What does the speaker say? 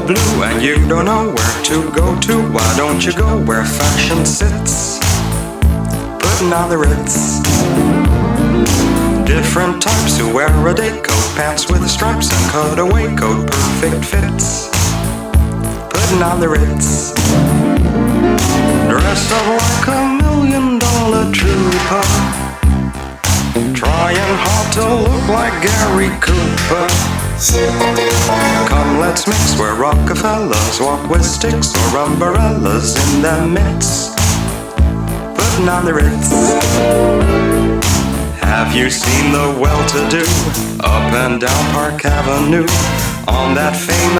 blue and you don't know where to go to, why don't you go where fashion sits, putting on the Ritz. Different types who wear a day coat, pants with stripes and cutaway coat, perfect fits, putting on the Ritz. Dressed up like $1 million trooper, trying hard to look like Gary Cooper. Come, let's mix where Rockefellers walk with sticks or umbrellas in their midst, putting on the Ritz. Have you seen the well-to-do up and down Park Avenue on that famous